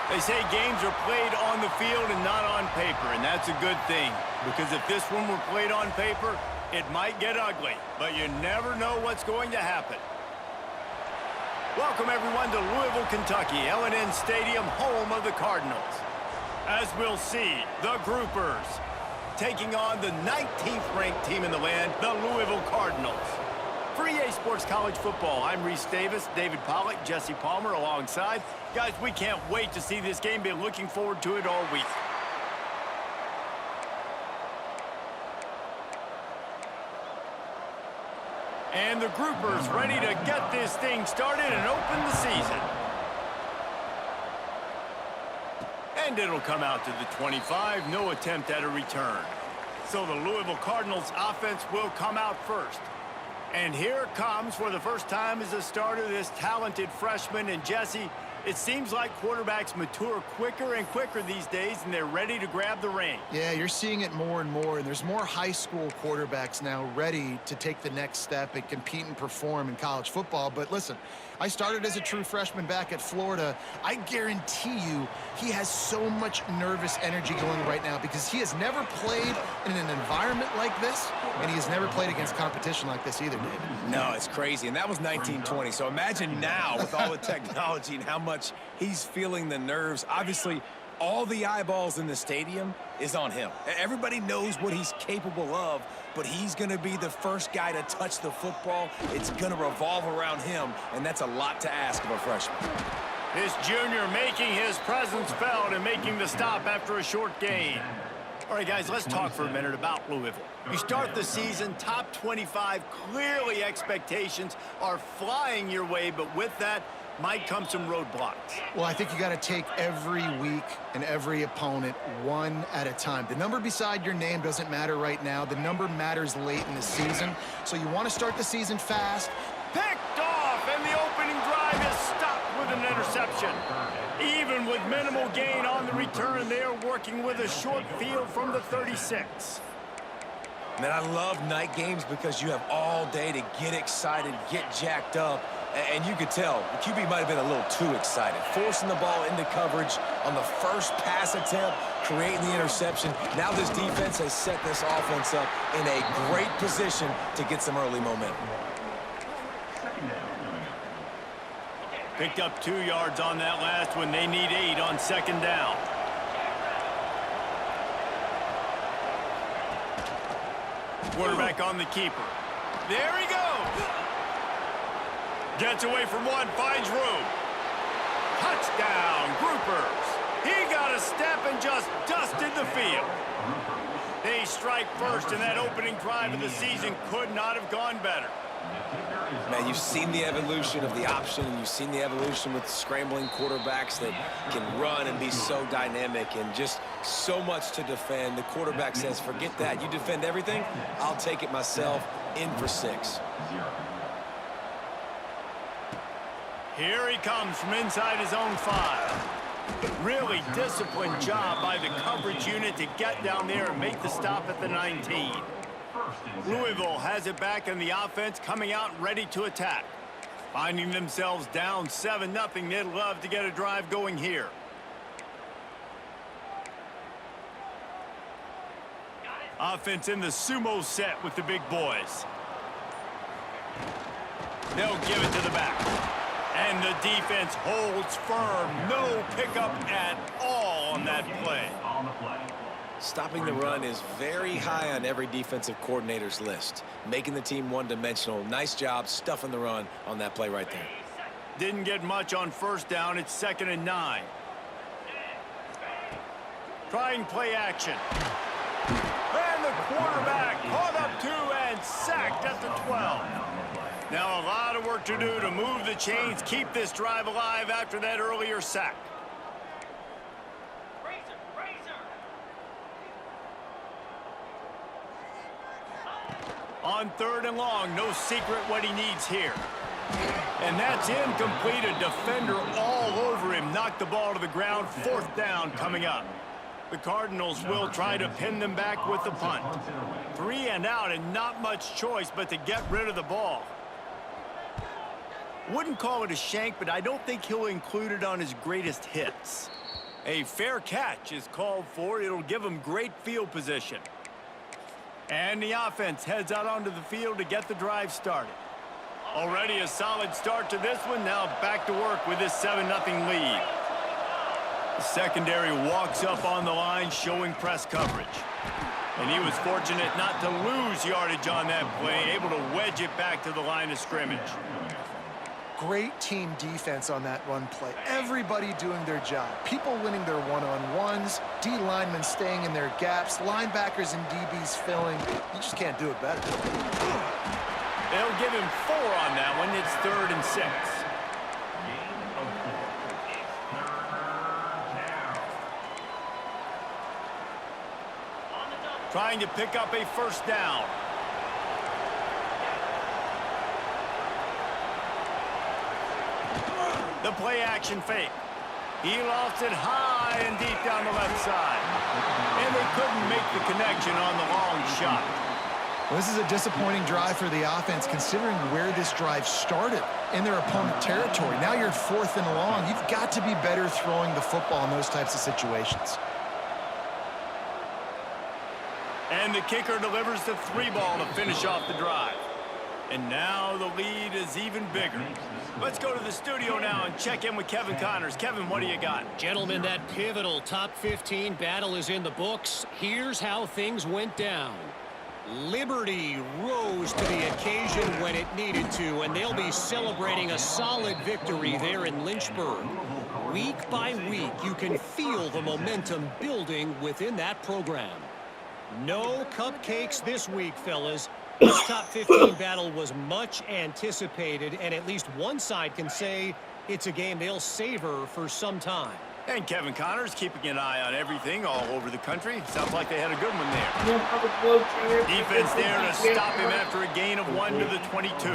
They say games are played on the field and not on paper, and that's a good thing. Because if this one were played on paper, it might get ugly, but you never know what's going to happen. Welcome, everyone, to Louisville, Kentucky, L&N Stadium, home of the Cardinals. As we'll see, the Groupers taking on the 19th-ranked team in the land, the Louisville Cardinals. For EA Sports College Football, I'm Reese Davis, David Pollack, Jesse Palmer alongside. Guys, we can't wait to see this game. Been looking forward to it all week. And the Groupers ready to get this thing started and open the season. And it'll come out to the 25, no attempt at a return. So the Louisville Cardinals offense will come out first. And here it comes for the first time as a starter, this talented freshman. And Jesse, it seems like quarterbacks mature quicker and quicker these days, and they're ready to grab the reins. Yeah, you're seeing it more and more, and there's more high school quarterbacks now ready to take the next step and compete and perform in college football. But listen, I started as a true freshman back at Florida. I guarantee you he has so much nervous energy going right now because he has never played in an environment like this, and he has never played against competition like this either, David. No, it's crazy, and that was 1920. So imagine now with all the technology and how much he's feeling the nerves. Obviously, all the eyeballs in the stadium is on him. Everybody knows what he's capable of, but he's going to be the first guy to touch the football. It's going to revolve around him, and that's a lot to ask of a freshman. This junior making his presence felt and making the stop after a short gain. All right, guys, let's talk for a minute about Louisville. You start the season top 25. Clearly, expectations are flying your way, but with that might come some roadblocks. Well, I think you got to take every week and every opponent one at a time. The number beside your name doesn't matter right now. The number matters late in the season. So you want to start the season fast. Picked off, and the opening drive is stopped with an interception. Even with minimal gain on the return, they are working with a short field from the 36. Man, I love night games because you have all day to get excited, get jacked up, and you could tell the QB might have been a little too excited. Forcing the ball into coverage on the first pass attempt, creating the interception. Now this defense has set this offense up in a great position to get some early momentum. Picked up 2 yards on that last one. They need 8 on second down. Quarterback on the keeper. There he goes. Gets away from one, finds room. Touchdown, Groupers. He got a step and just dusted the field. They strike first, and that opening drive of the season could not have gone better. Man, you've seen the evolution of the option, and you've seen the evolution with scrambling quarterbacks that can run and be so dynamic and just so much to defend. The quarterback says, forget that. You defend everything, I'll take it myself. In for 6. Here he comes from inside his own 5. Really disciplined job by the coverage unit to get down there and make the stop at the 19. Louisville has it back in the offense, coming out ready to attack. Finding themselves down 7-0, they'd love to get a drive going here. Offense in the sumo set with the big boys. They'll give it to the back. And the defense holds firm. No pickup at all on that play. Stopping the run is very high on every defensive coordinator's list. Making the team one-dimensional. Nice job stuffing the run on that play right there. Didn't get much on first down. It's 2nd and 9. Trying play action. And the quarterback caught up 2 and sacked at the 12. Now a lot of work to do to move the chains, keep this drive alive after that earlier sack. On 3rd and long, no secret what he needs here. And that's incomplete. A defender all over him. Knocked the ball to the ground. 4th down coming up. The Cardinals will try to pin them back with the punt. 3 and out, and not much choice but to get rid of the ball. Wouldn't call it a shank, but I don't think he'll include it on his greatest hits. A fair catch is called for. It'll give them great field position. And the offense heads out onto the field to get the drive started. Already a solid start to this one. Now back to work with this 7-0 lead. The secondary walks up on the line showing press coverage. And he was fortunate not to lose yardage on that play, able to wedge it back to the line of scrimmage. Great team defense on that run play. Everybody doing their job. People winning their one-on-ones, D linemen staying in their gaps, linebackers and DBs filling. You just can't do it better. They'll give him 4 on that one. It's 3rd and 6. Trying to pick up a first down. The play action fake. He lofts it high and deep down the left side. And they couldn't make the connection on the long shot. Well, this is a disappointing drive for the offense considering where this drive started in their opponent territory. Now you're 4th and long. You've got to be better throwing the football in those types of situations. And the kicker delivers the 3 ball to finish off the drive. And now the lead is even bigger. Let's go to the studio now and check in with Kevin Connors. Kevin, what do you got? Gentlemen, that pivotal top 15 battle is in the books. Here's how things went down. Liberty rose to the occasion when it needed to, and they'll be celebrating a solid victory there in Lynchburg. Week by week, you can feel the momentum building within that program. No cupcakes this week, fellas. This top 15 battle was much anticipated, and at least one side can say it's a game they'll savor for some time. And Kevin Connors keeping an eye on everything all over the country. Sounds like they had a good one there. Defense there to stop him after a gain of 1 to the 22.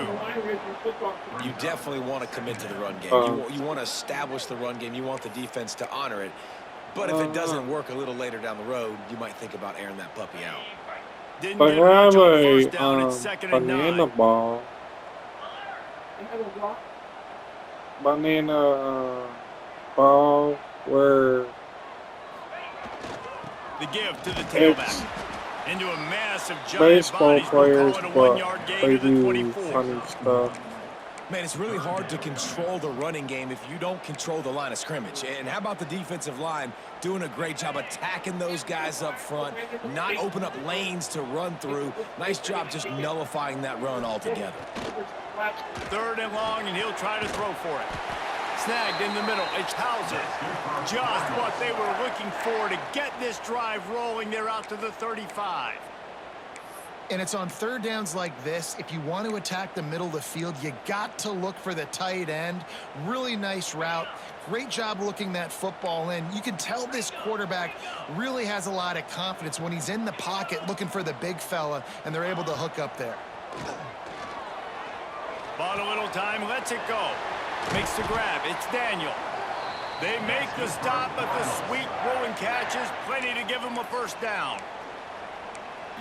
You definitely want to commit to the run game. You want to establish the run game. You want the defense to honor it. But if it doesn't work a little later down the road, you might think about airing that puppy out. Didn't get much on first down. It's 2nd and 9. Banana ball. Banana ball where The give to the tailback. Into a massive giant baseball bodies. players, We'll call it a but 1-yard gain they to the do 24. funny stuff. Man, it's really hard to control the running game if you don't control the line of scrimmage. And how about the defensive line doing a great job attacking those guys up front, not open up lanes to run through. Nice job just nullifying that run altogether. 3rd and long, and he'll try to throw for it. Snagged in the middle. It's Hauser. Just what they were looking for to get this drive rolling. They're out to the 35. And it's on 3rd downs like this. If you want to attack the middle of the field, you got to look for the tight end. Really nice route. Great job looking that football in. You can tell this quarterback really has a lot of confidence when he's in the pocket looking for the big fella, and they're able to hook up there. Bought a little time, lets it go. Makes the grab. It's Daniel. They make the stop, but the sweet rolling catch is plenty to give him a first down.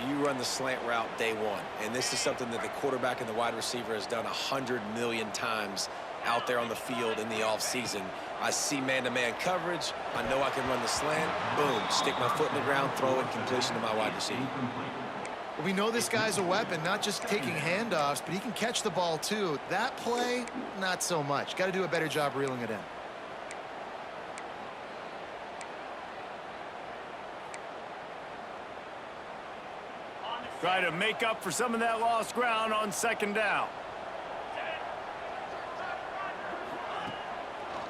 You run the slant route day one, and this is something that the quarterback and the wide receiver has done 100 million times out there on the field in the offseason. I see man-to-man coverage. I know I can run the slant. Boom, stick my foot in the ground, throw it, completion to my wide receiver. We know this guy's a weapon, not just taking handoffs, but he can catch the ball too. That play, not so much. Got to do a better job reeling it in. Try to make up for some of that lost ground on 2nd down.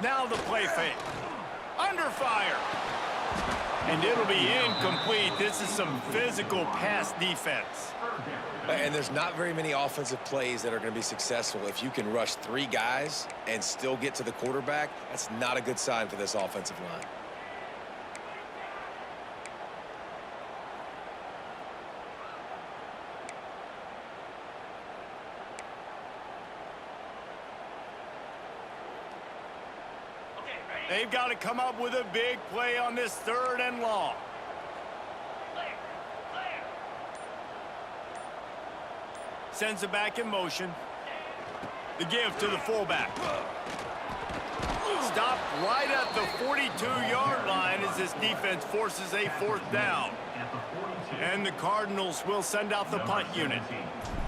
Now the play fake. Under fire. And it'll be incomplete. This is some physical pass defense. And there's not very many offensive plays that are going to be successful. If you can rush 3 guys and still get to the quarterback, that's not a good sign for this offensive line. They've got to come up with a big play on this 3rd and long. Sends it back in motion. The give to the fullback. Stop right at the 42-yard line as this defense forces a 4th down. And the Cardinals will send out the punt unit.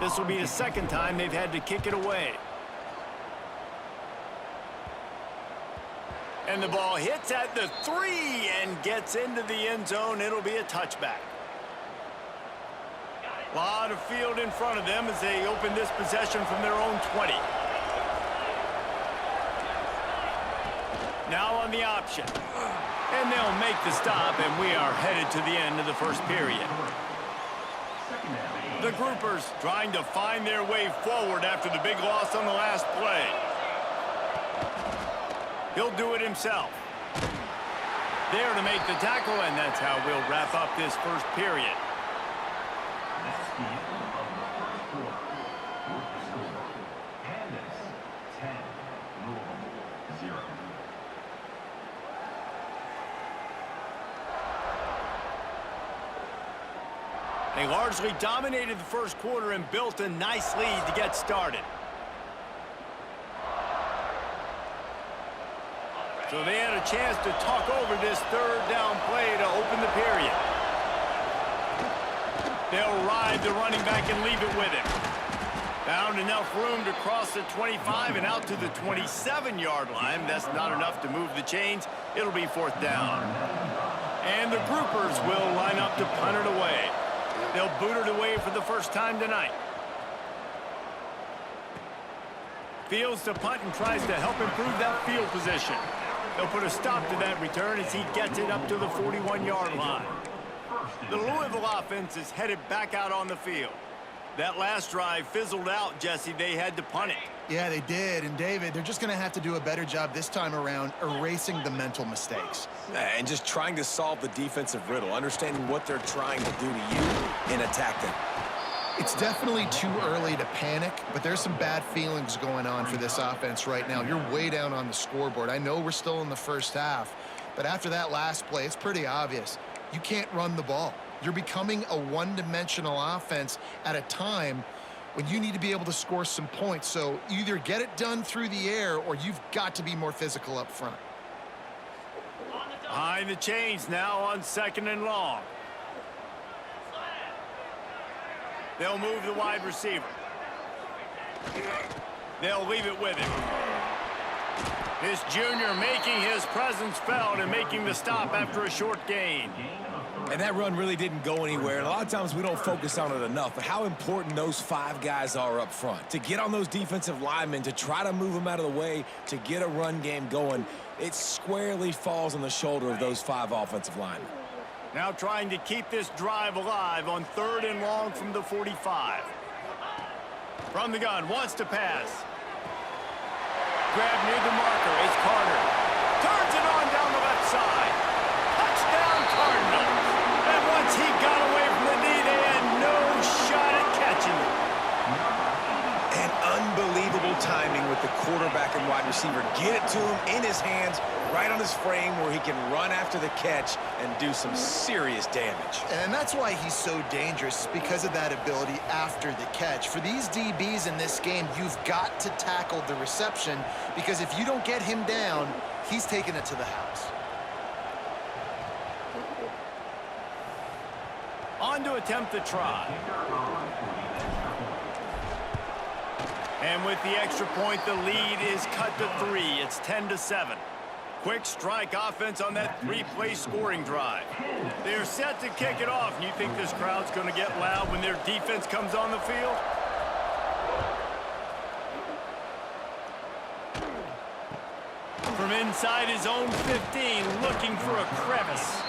This will be the 2nd time they've had to kick it away. And the ball hits at the 3 and gets into the end zone. It'll be a touchback. A lot of field in front of them as they open this possession from their own 20. Now on the option. And they'll make the stop, and we are headed to the end of the first period. The Groupers trying to find their way forward after the big loss on the last play. He'll do it himself. There to make the tackle, and that's how we'll wrap up this first period. They largely dominated the first quarter and built a nice lead to get started. So they had a chance to talk over this 3rd down play to open the period. They'll ride the running back and leave it with him. Found enough room to cross the 25 and out to the 27-yard line. That's not enough to move the chains. It'll be 4th down. And the Groupers will line up to punt it away. They'll boot it away for the first time tonight. Fields to punt and tries to help improve that field position. They'll put a stop to that return as he gets it up to the 41-yard line. The Louisville offense is headed back out on the field. That last drive fizzled out, Jesse. They had to punt it. Yeah, they did. And, David, they're just going to have to do a better job this time around erasing the mental mistakes. And just trying to solve the defensive riddle, understanding what they're trying to do to you and attack them. It's definitely too early to panic, but there's some bad feelings going on for this offense right now. You're way down on the scoreboard. I know we're still in the first half, but after that last play, it's pretty obvious. You can't run the ball. You're becoming a one-dimensional offense at a time when you need to be able to score some points. So either get it done through the air or you've got to be more physical up front. Behind the chains now on 2nd and long. They'll move the wide receiver. They'll leave it with him. This junior making his presence felt and making the stop after a short gain. And that run really didn't go anywhere. And a lot of times we don't focus on it enough, but how important those 5 guys are up front. To get on those defensive linemen, to try to move them out of the way, to get a run game going, it squarely falls on the shoulder of those 5 offensive linemen. Now trying to keep this drive alive on 3rd and long from the 45. From the gun, wants to pass. Grab near the marker is Carter. Turns it on down the left side. Touchdown Cardinals. And once he got away from the knee, they had no shot at catching him. And unbelievable timing with the quarterback and wide receiver. Get it to him in his hands, right on his frame where he can run after the catch and do some serious damage. And that's why he's so dangerous, because of that ability after the catch. For these DBs in this game, you've got to tackle the reception, because if you don't get him down, he's taking it to the house. On to attempt the try. And with the extra point, the lead is cut to 3. It's 10-7. Quick strike offense on that 3-play scoring drive. They're set to kick it off. And you think this crowd's going to get loud when their defense comes on the field? From inside his own 15, looking for a crevice.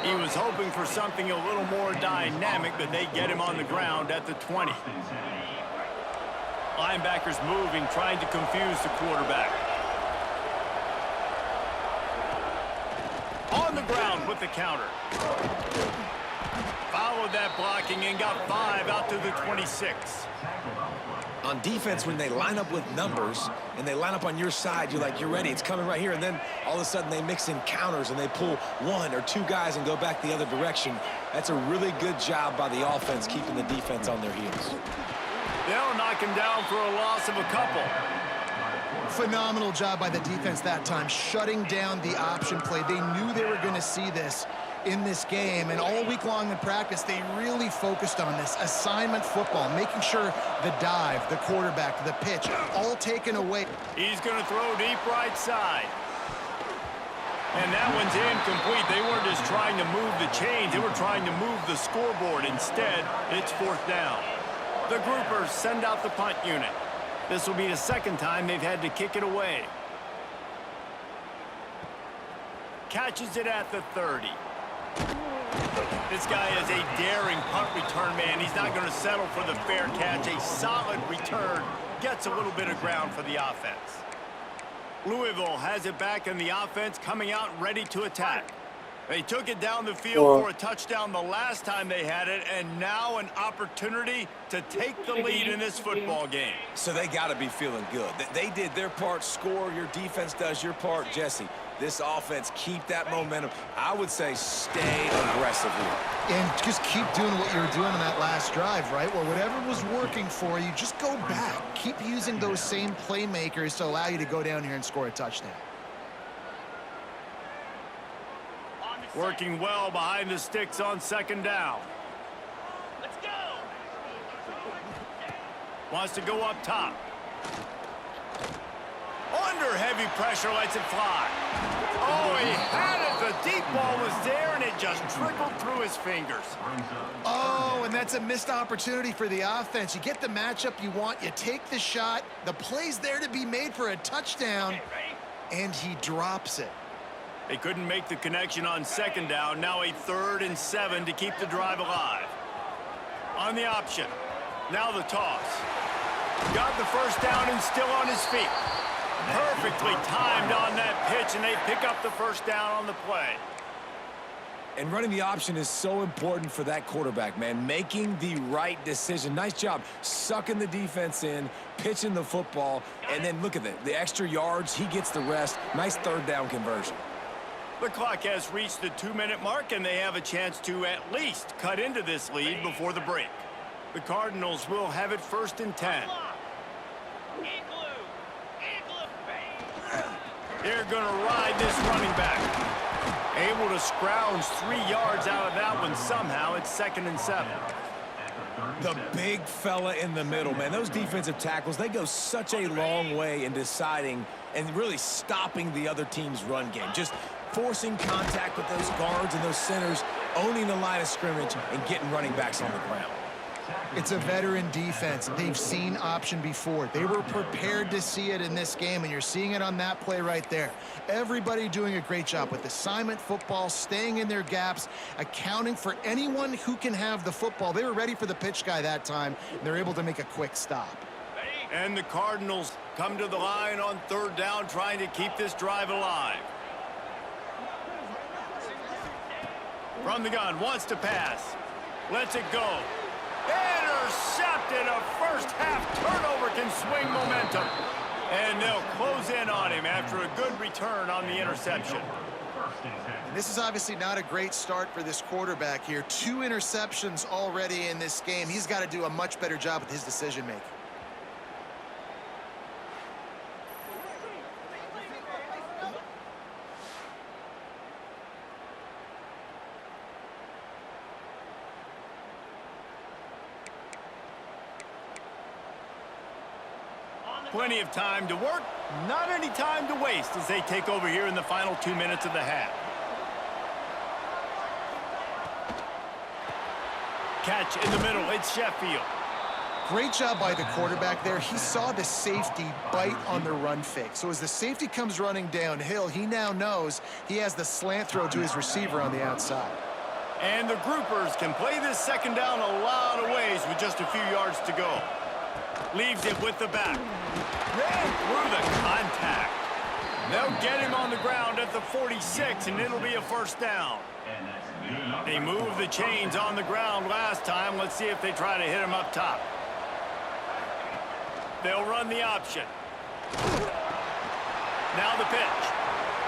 He was hoping for something a little more dynamic, but they get him on the ground at the 20. Linebackers moving, trying to confuse the quarterback. On the ground with the counter. Followed that blocking and got 5 out to the 26. On defense, when they line up with numbers and they line up on your side, you're ready. It's coming right here. And then all of a sudden they mix in counters and they pull 1 or 2 guys and go back the other direction. That's a really good job by the offense, keeping the defense on their heels. They'll knock him down for a loss of a couple. Phenomenal job by the defense that time, shutting down the option play. They knew they were going to see this in this game, and all week long in practice, they really focused on this assignment football, making sure the dive, the quarterback, the pitch, all taken away. He's going to throw deep right side. And that one's incomplete. They weren't just trying to move the chains. They were trying to move the scoreboard. Instead, it's 4th down. The groupers send out the punt unit. This will be the second time they've had to kick it away. Catches it at the 30. This guy is a daring punt return man. He's not going to settle for the fair catch. A solid return gets a little bit of ground for the offense. Louisville has it back in the offense, coming out ready to attack. They took it down the field for a touchdown the last time they had it, and now an opportunity to take the lead in this football game. So they got to be feeling good. They did their part, score. Your defense does your part. Jesse, this offense, keep that momentum. I would say stay aggressive here. And just keep doing what you were doing on that last drive, right? Well, whatever was working for you, just go back. Keep using those same playmakers to allow you to go down here and score a touchdown. Working well behind the sticks on 2nd down. Let's go. Wants to go up top. Under heavy pressure, lets it fly. Oh, he had it. The deep ball was there, and it just trickled through his fingers. Oh, and that's a missed opportunity for the offense. You get the matchup you want. You take the shot. The play's there to be made for a touchdown, and he drops it. They couldn't make the connection on 2nd down. Now a 3rd and 7 to keep the drive alive. On the option. Now the toss. Got the first down and still on his feet. Perfectly timed on that pitch, and they pick up the first down on the play. And running the option is so important for that quarterback, man. Making the right decision. Nice job sucking the defense in, pitching the football, and then look at the extra yards. He gets the rest. Nice 3rd down conversion. The clock has reached the 2-minute mark, and they have a chance to at least cut into this lead before the break. The Cardinals will have it 1st and 10. They're going to ride this running back. Able to scrounge 3 yards out of that one somehow. It's 2nd and 7. The big fella in the middle, man. Those defensive tackles, they go such a long way in deciding and really stopping the other team's run game. Just forcing contact with those guards and those centers, owning the line of scrimmage, and getting running backs on the ground. It's a veteran defense. They've seen option before. They were prepared to see it in this game, and you're seeing it on that play right there. Everybody doing a great job with assignment football, staying in their gaps, accounting for anyone who can have the football. They were ready for the pitch guy that time, and they're able to make a quick stop. And the Cardinals come to the line on 3rd down, trying to keep this drive alive. From the gun, wants to pass. Lets it go. Intercepted. A first-half turnover can swing momentum. And they'll close in on him after a good return on the interception. This is obviously not a great start for this quarterback here. 2 interceptions already in this game. He's got to do a much better job with his decision-making. Plenty of time to work, not any time to waste as they take over here in the final 2 minutes of the half. Catch in the middle, it's Sheffield. Great job by the quarterback there. He saw the safety bite on the run fake. So as the safety comes running downhill, he now knows he has the slant throw to his receiver on the outside. And the groupers can play this 2nd down a lot of ways with just a few yards to go. Leaves it with the back. Ran through the contact. They'll get him on the ground at the 46, and it'll be a 1st down. They moved the chains on the ground last time. Let's see if they try to hit him up top. They'll run the option. Now the pitch.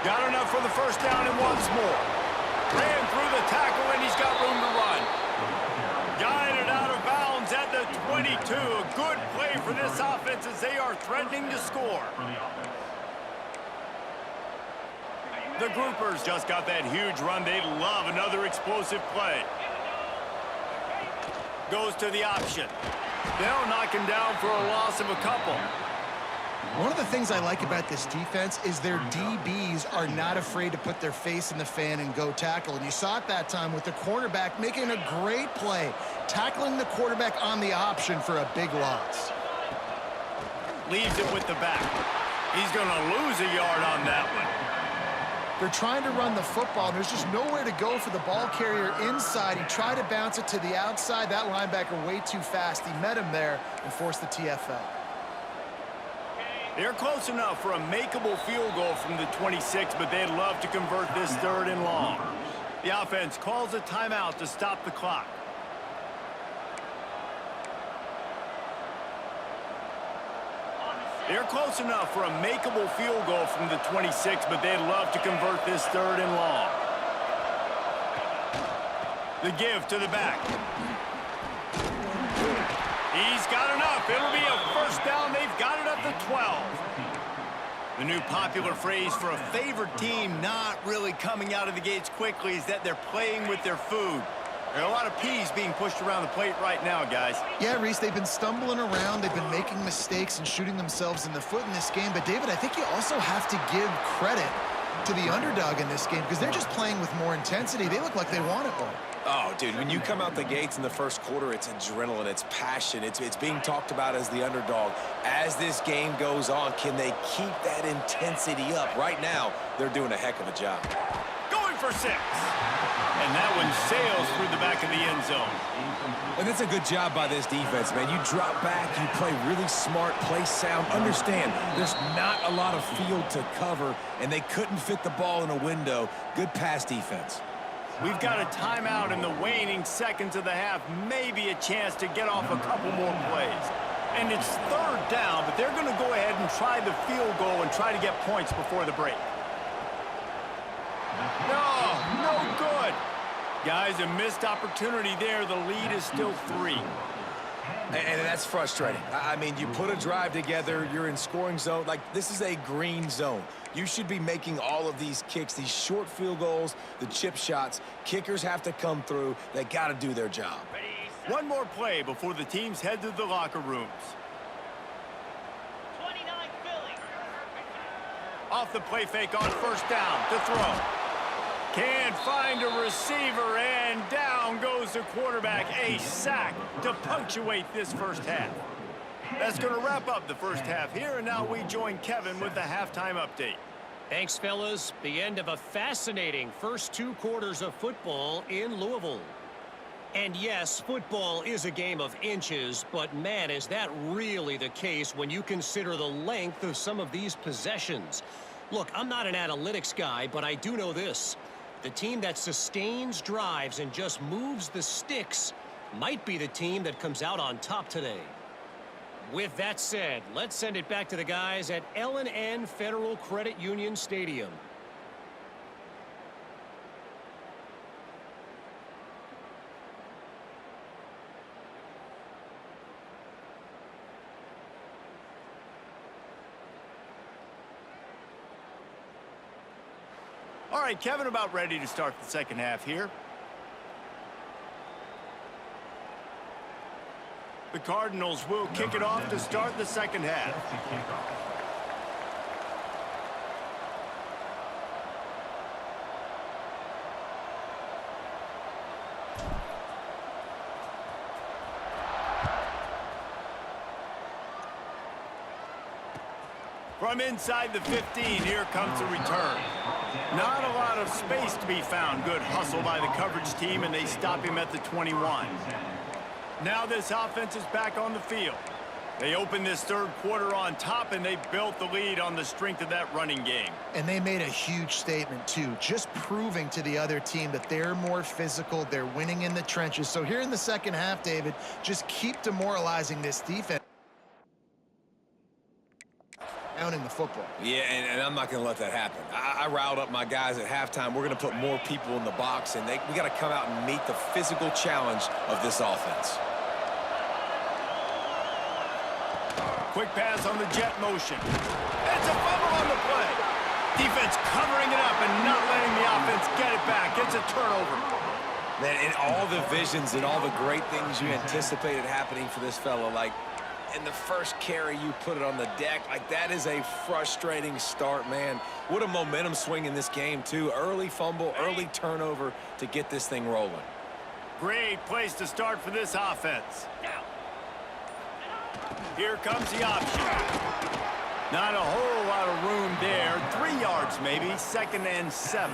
Got enough for the 1st down and once more. Ran through the tackle, and he's got room to run. Guided out of bounds at the 22. A good play for this offense as they are threatening to score. The Groupers just got that huge run. They love another explosive play. Goes to the option. They'll knock him down for a loss of a couple. One of the things I like about this defense is their DBs are not afraid to put their face in the fan and go tackle. And you saw it that time with the cornerback making a great play, tackling the quarterback on the option for a big loss. Leaves it with the back. He's going to lose a yard on that one. They're trying to run the football, and there's just nowhere to go for the ball carrier inside. He tried to bounce it to the outside. That linebacker way too fast. He met him there and forced the TFL. They're close enough for a makeable field goal from the 26, but they'd love to convert this 3rd and long. The offense calls a timeout to stop the clock. They're close enough for a makeable field goal from the 26, but they'd love to convert this 3rd and long. The give to the back. He's got enough. It'll be a first down. They've got it up to 12. The new popular phrase for a favored team not really coming out of the gates quickly is that they're playing with their food. There are a lot of peas being pushed around the plate right now, guys. Yeah, Reese, they've been stumbling around. They've been making mistakes and shooting themselves in the foot in this game. But, David, I think you also have to give credit to the underdog in this game because they're just playing with more intensity. They look like they want it more. Oh, dude, when you come out the gates in the first quarter, it's adrenaline, it's passion, it's being talked about as the underdog. As this game goes on, can they keep that intensity up? Right now, they're doing a heck of a job. Going for 6. And that one sails through the back of the end zone. And that's a good job by this defense, man. You drop back, you play really smart, play sound. Understand, there's not a lot of field to cover, and they couldn't fit the ball in a window. Good pass defense. We've got a timeout in the waning seconds of the half. Maybe a chance to get off a couple more plays. And it's 3rd down, but they're going to go ahead and try the field goal and try to get points before the break. No good. Guys, a missed opportunity there. The lead is still 3. And that's frustrating. I mean, you put a drive together, you're in scoring zone. Like, this is a green zone. You should be making all of these kicks, these short field goals, the chip shots. Kickers have to come through. They got to do their job. One more play before the teams head to the locker rooms. 29 Philly. Off the play fake on 1st down to throw. Can't find a receiver, and down goes the quarterback. A sack to punctuate this first half. That's going to wrap up the first half here, and now we join Kevin with the halftime update. Thanks, fellas. The end of a fascinating first 2 quarters of football in Louisville. And yes, football is a game of inches, but man, is that really the case when you consider the length of some of these possessions. Look, I'm not an analytics guy, but I do know this. The team that sustains drives and just moves the sticks might be the team that comes out on top today. With that said, let's send it back to the guys at L&N Federal Credit Union Stadium. All right, Kevin, about ready to start the second half here. The Cardinals will kick it off to start the second half. From inside the 15, here comes the return. Not a lot of space to be found. Good hustle by the coverage team, and they stop him at the 21. Now this offense is back on the field. They open this third quarter on top, and they built the lead on the strength of that running game. And they made a huge statement, too, just proving to the other team that they're more physical, they're winning in the trenches. So here in the second half, David, just keep demoralizing this defense. Downing the football. Yeah, and I'm not going to let that happen. I riled up my guys at halftime. We're going to put more people in the box, and we got to come out and meet the physical challenge of this offense. Quick pass on the jet motion. It's a fumble on the play. Defense covering it up and not letting the offense get it back. It's a turnover. Man, in all the visions and all the great things you anticipated happening for this fella, like in the first carry you put it on the deck, like that is a frustrating start, man. What a momentum swing in this game, too. Early fumble, early turnover to get this thing rolling. Great place to start for this offense. Here comes the option. Not a whole lot of room there. 3 yards maybe, 2nd and 7.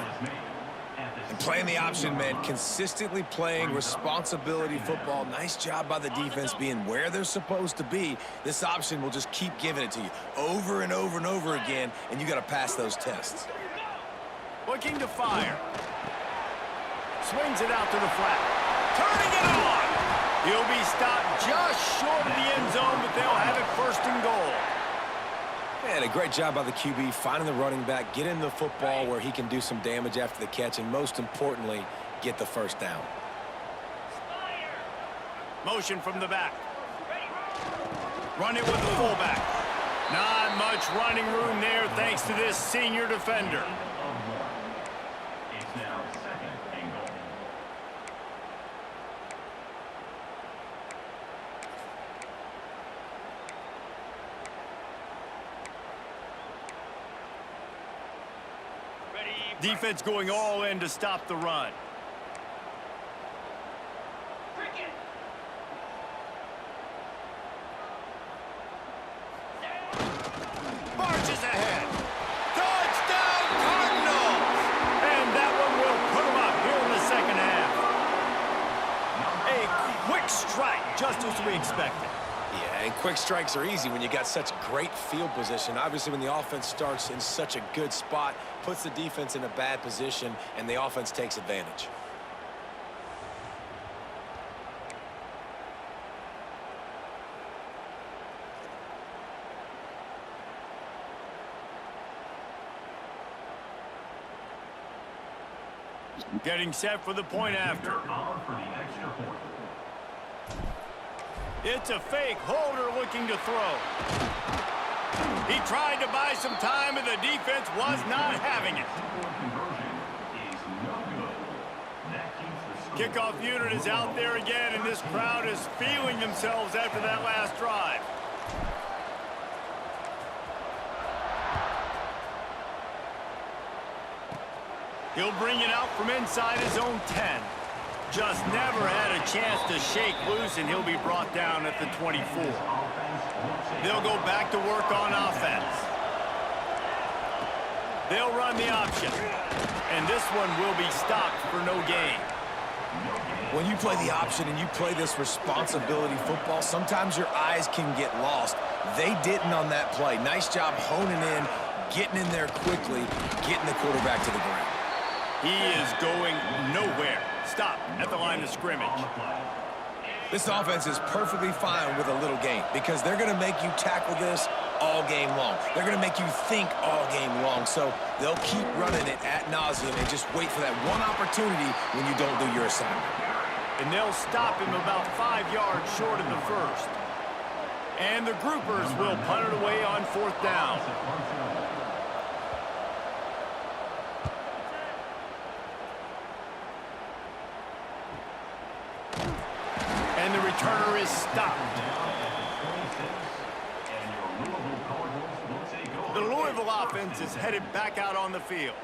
And playing the option, man, consistently playing responsibility football. Nice job by the defense being where they're supposed to be. This option will just keep giving it to you over and over and over again, and you got to pass those tests. Looking to fire. Swings it out to the flat. Turning it on. He'll be stopped just short of the end zone, but they'll have it 1st and goal. Man, a great job by the QB finding the running back, get him the football where he can do some damage after the catch, and most importantly, get the 1st down. Motion from the back. Run it with the fullback. Not much running room there thanks to this senior defender. Defense going all in to stop the run. Marches ahead. Touchdown, Cardinals! And that one will put them up here in the 2nd half. A quick strike, just as we expected. Yeah, and quick strikes are easy when you got such great field position. Obviously, when the offense starts in such a good spot, puts the defense in a bad position, and the offense takes advantage. Getting set for the point after. It's a fake. Holder looking to throw. He tried to buy some time, and the defense was not having it. Kickoff unit is out there again, and this crowd is feeling themselves after that last drive. He'll bring it out from inside his own 10. Just never had a chance to shake loose, and he'll be brought down at the 24. They'll go back to work on offense. They'll run the option. And this one will be stopped for no gain. When you play the option and you play this responsibility football, sometimes your eyes can get lost. They didn't on that play. Nice job honing in, getting in there quickly, getting the quarterback to the ground. He is going nowhere. Stop at the line of scrimmage. This offense is perfectly fine with a little game because they're going to make you tackle this all game long. They're going to make you think all game long. So they'll keep running it ad nauseum and just wait for that one opportunity when you don't do your assignment. And they'll stop him about 5 yards short of the 1st. And the groupers will punt it away on 4th down. And the returner is stopped. The Louisville offense is headed back out on the field.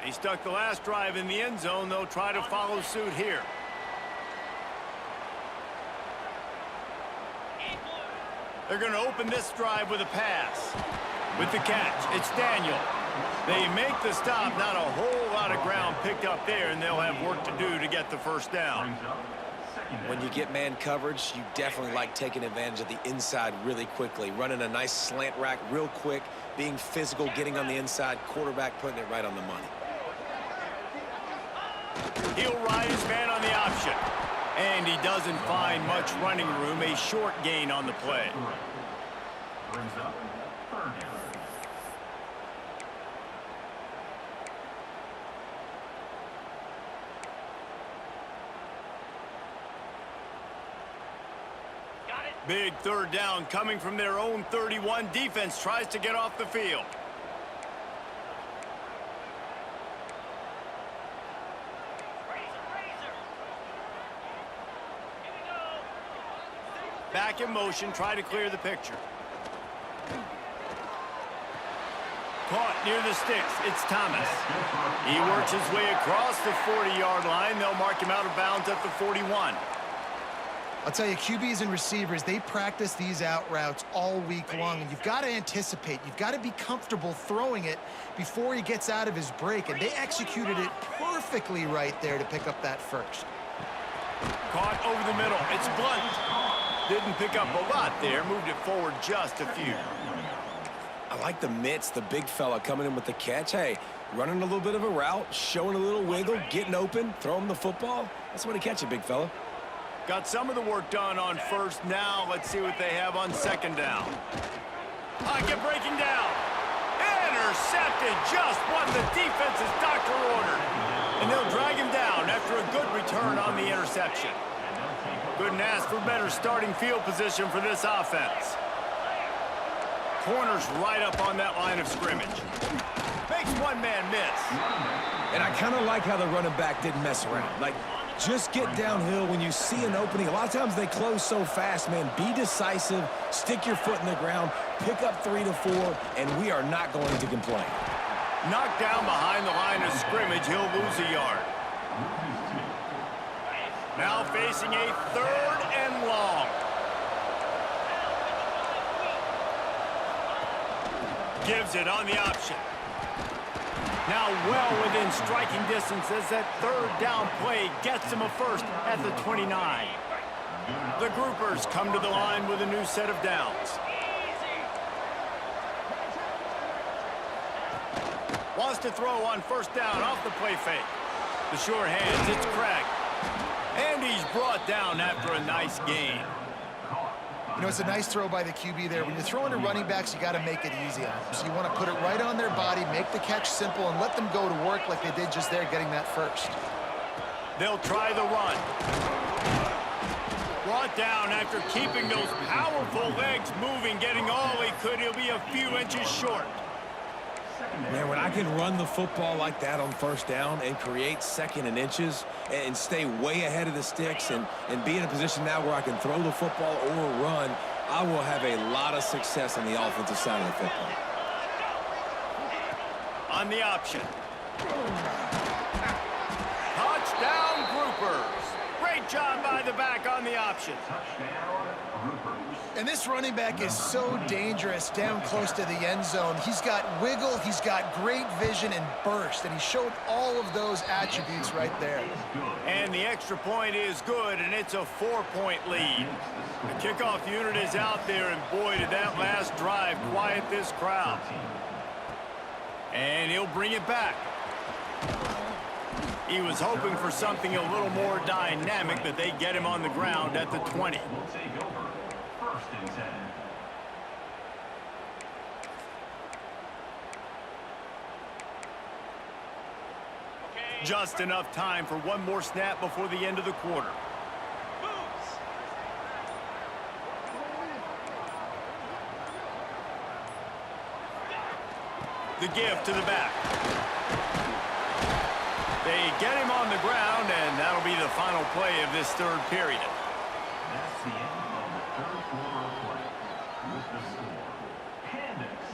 He stuck the last drive in the end zone. They'll try to follow suit here. They're going to open this drive with a pass. With the catch, it's Daniel. They make the stop. Not a whole lot of ground picked up there, and they'll have work to do to get the 1st down. When you get man coverage, you definitely like taking advantage of the inside really quickly, running a nice slant rack real quick, being physical, getting on the inside, quarterback putting it right on the money. He'll ride his man on the option. And he doesn't find much running room, a short gain on the play. Got it. Big third down coming from their own 31. Defense tries to get off the field. Back in motion, try to clear the picture. Caught near the sticks. It's Thomas. He works his way across the 40-yard line. They'll mark him out of bounds at the 41. I'll tell you, QBs and receivers, they practice these out routes all week long, and you've got to anticipate. You've got to be comfortable throwing it before he gets out of his break, and they executed it perfectly right there to pick up that first. Caught over the middle. It's Blunt. Didn't pick up a lot there. Moved it forward just a few. I like the mitts, the big fella coming in with the catch. Hey, running a little bit of a route, showing a little wiggle, getting open, throw him the football. That's when he catch it, big fella. Got some of the work done on first. Now let's see what they have on second down. Pocket breaking down. Intercepted, just what the defense's doctor ordered. And they'll drag him down after a good return on the interception. Couldn't ask for better starting field position for this offense. Corner's right up on that line of scrimmage. Makes one man miss. And I kind of like how the running back didn't mess around. Like, just get downhill when you see an opening. A lot of times they close so fast, man. Be decisive, stick your foot in the ground, pick up 3 to 4, and we are not going to complain. Knocked down behind the line of scrimmage, he'll lose a yard. Now facing a 3rd and long. Gives it on the option. Now well within striking distance as that 3rd down play gets him a first at the 29. The groupers come to the line with a new set of downs. Wants to throw on first down off the play fake. The sure hands, it's Craig. And he's brought down after a nice gain. You know, it's a nice throw by the QB there. When you're throwing to running backs, you got to make it easy on them. So you want to put it right on their body, make the catch simple, and let them go to work like they did just there, getting that first. They'll try the run. Brought down after keeping those powerful legs moving, getting all he could. He'll be a few inches short. Man, when I can run the football like that on first down and create 2nd and inches and stay way ahead of the sticks and be in a position now where I can throw the football or run, I will have a lot of success on the offensive side of the football. On the option. Touchdown, groupers. Great job by the back on the option. And this running back is so dangerous down close to the end zone. He's got wiggle, he's got great vision and burst, and he showed all of those attributes right there. And the extra point is good, and it's a 4-point lead. The kickoff unit is out there, and boy, did that last drive quiet this crowd. And he'll bring it back. He was hoping for something a little more dynamic, but they get him on the ground at the 20. Just enough time for one more snap before the end of the quarter. The give to the back. They get him on the ground, and that'll be the final play of this 3rd period. That's the end of the 3rd quarter of play. With the score, Pandas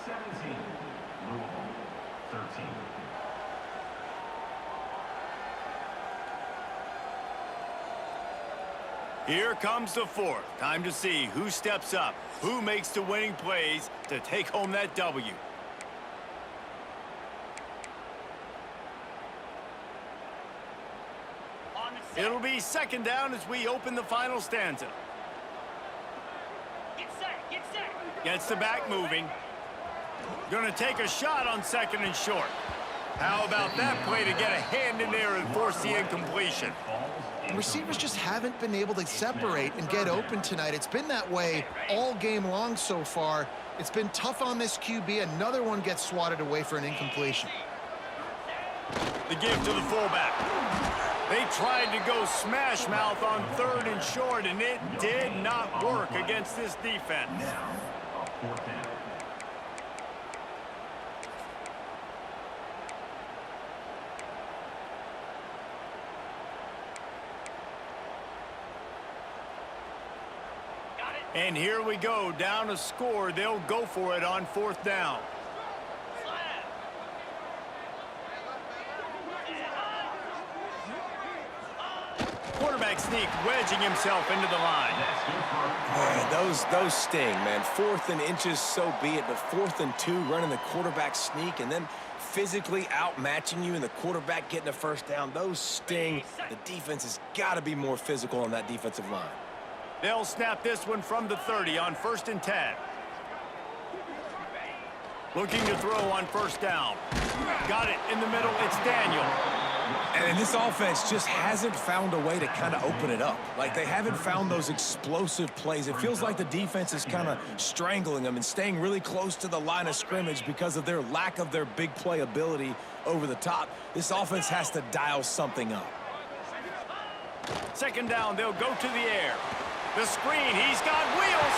17, Louisville 13. Here comes the 4th. Time to see who steps up, who makes the winning plays to take home that W. It'll be 2nd down as we open the final stanza. Get set, get set. Gets the back moving. Gonna take a shot on 2nd and short. How about that play to get a hand in there and force the incompletion? And receivers just haven't been able to separate and get open tonight. It's been that way all game long so far. It's been tough on this QB. Another one gets swatted away for an incompletion. The give to the fullback. They tried to go smash mouth on 3rd and short, and it did not work against this defense. Now, a 4th down. And here we go, down a score. They'll go for it on 4th down. Quarterback sneak, wedging himself into the line. Man, those sting, man. 4th and inches, so be it. But 4th and 2, running the quarterback sneak, and then physically outmatching you and the quarterback getting a first down. Those sting. The defense has got to be more physical on that defensive line. They'll snap this one from the 30 on 1st and 10. Looking to throw on 1st down. Got it in the middle. It's Daniel. And this offense just hasn't found a way to kind of open it up. Like, they haven't found those explosive plays. It feels like the defense is kind of strangling them and staying really close to the line of scrimmage because of their lack of their big play ability over the top. This offense has to dial something up. 2nd down, they'll go to the air. The screen, he's got wheels.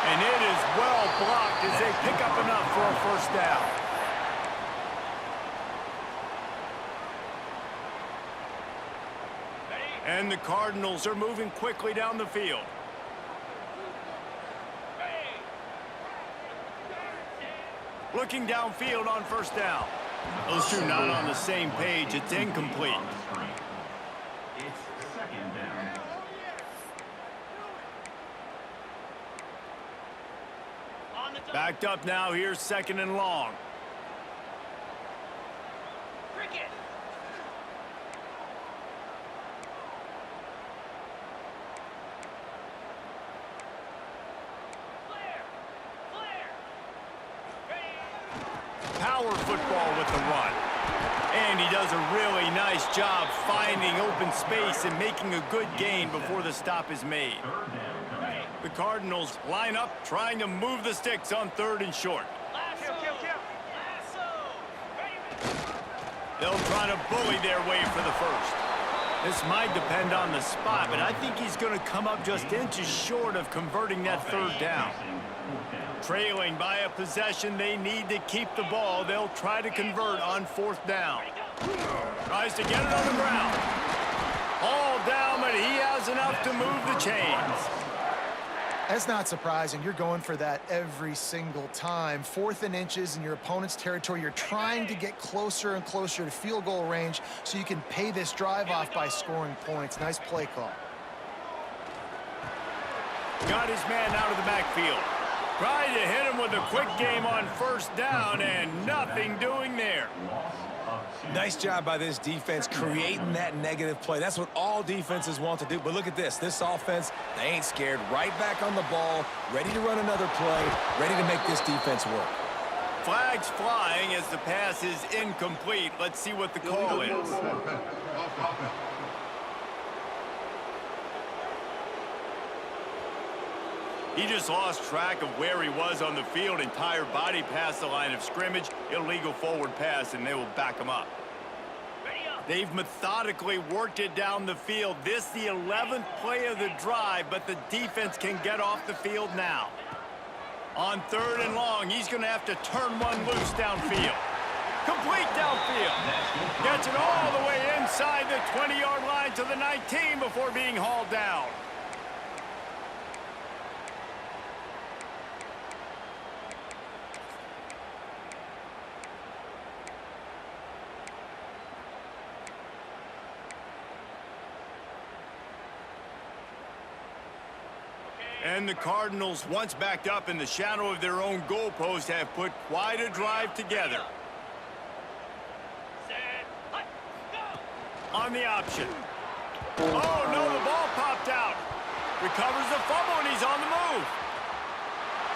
And it is well blocked as they pick up enough for a 1st down. And the Cardinals are moving quickly down the field. Looking downfield on 1st down. Those two not on the same page. It's incomplete. It's 2nd down. Backed up now. Here's 2nd and long. Power football with the run. And he does a really nice job finding open space and making a good gain before the stop is made. 3rd down coming. The Cardinals line up, trying to move the sticks on 3rd and short. They'll try to bully their way for the 1st. This might depend on the spot, but I think he's going to come up just inches short of converting that 3rd down. Trailing by a possession, they need to keep the ball. They'll try to convert on 4th down. Tries to get it on the ground. All down, but he has enough to move the chains. That's not surprising. You're going for that every single time. 4th and inches in your opponent's territory. You're trying to get closer and closer to field goal range so you can pay this drive off by scoring points. Nice play call. Got his man out of the backfield. Tried to hit him with a quick game on 1st down, and nothing doing there. Nice job by this defense creating that negative play. That's what all defenses want to do. But look at this. This offense, they ain't scared. Right back on the ball, ready to run another play, ready to make this defense work. Flags flying as the pass is incomplete. Let's see what the call is. He just lost track of where he was on the field. Entire body past the line of scrimmage. Illegal forward pass, and they will back him up. They've methodically worked it down the field. This the 11th play of the drive, but the defense can get off the field now. On 3rd and long, he's going to have to turn one loose downfield. Complete downfield. Gets it all the way inside the 20-yard line to the 19 before being hauled down. And the Cardinals, once backed up in the shadow of their own goalpost, have put quite a drive together. On the option. Oh, no, the ball popped out. Recovers the fumble, and he's on the move.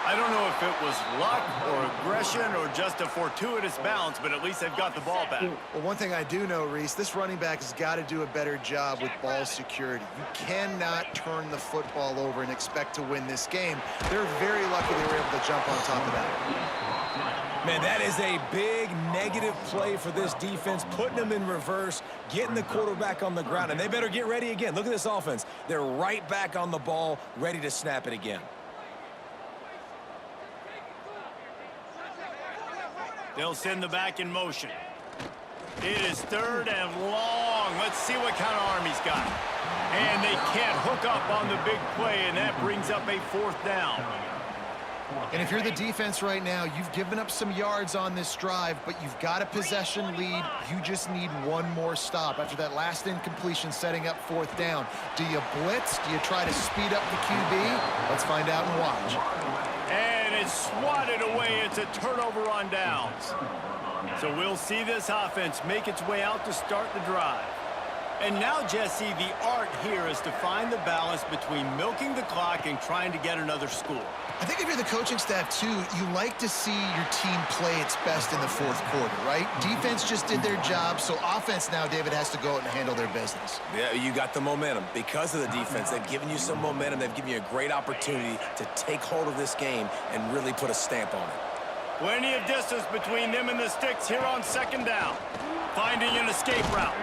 I don't know if it was luck or aggression or just a fortuitous bounce, but at least they've got the ball back. Well, one thing I do know, Reese, this running back has got to do a better job with ball security. You cannot turn the football over and expect to win this game. They're very lucky they were able to jump on top of that. Man, that is a big negative play for this defense, putting them in reverse, getting the quarterback on the ground, and they better get ready again. Look at this offense. They're right back on the ball, ready to snap it again. They'll send the back in motion. It is 3rd and long. Let's see what kind of arm he's got. And they can't hook up on the big play, and that brings up a 4th down. And if you're the defense right now, you've given up some yards on this drive, but you've got a possession lead. You just need one more stop after that last incompletion setting up 4th down. Do you blitz? Do you try to speed up the QB? Let's find out and watch. And it's swatted away. It's a turnover on downs. So we'll see this offense make its way out to start the drive. And now, Jesse, the art here is to find the balance between milking the clock and trying to get another score. I think if you're the coaching staff, too, you like to see your team play its best in the 4th quarter, right? Defense just did their job, so offense now, David, has to go out and handle their business. Yeah, you got the momentum. Because of the defense, they've given you some momentum. They've given you a great opportunity to take hold of this game and really put a stamp on it. Plenty of distance between them and the sticks here on 2nd down. Finding an escape route.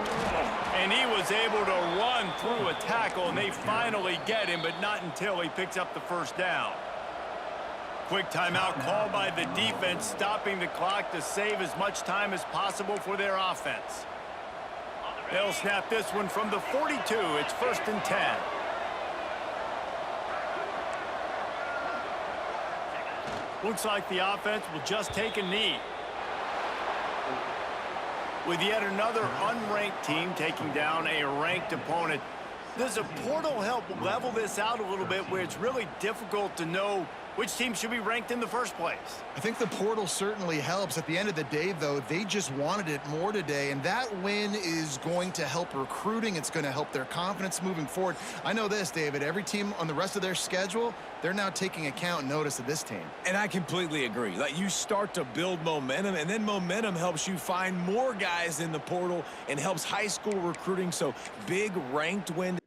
And he was able to run through a tackle, and they finally get him, but not until he picks up the 1st down. Quick timeout called by the defense, stopping the clock to save as much time as possible for their offense. They'll snap this one from the 42. It's 1st and 10. Looks like the offense will just take a knee. With yet another unranked team taking down a ranked opponent, does a portal help level this out a little bit where it's really difficult to know which team should be ranked in the first place? I think the portal certainly helps. At the end of the day, though, they just wanted it more today, and that win is going to help recruiting. It's going to help their confidence moving forward. I know this, David, every team on the rest of their schedule, they're now taking account and notice of this team. And I completely agree. Like, you start to build momentum, and then momentum helps you find more guys in the portal and helps high school recruiting. So big ranked win.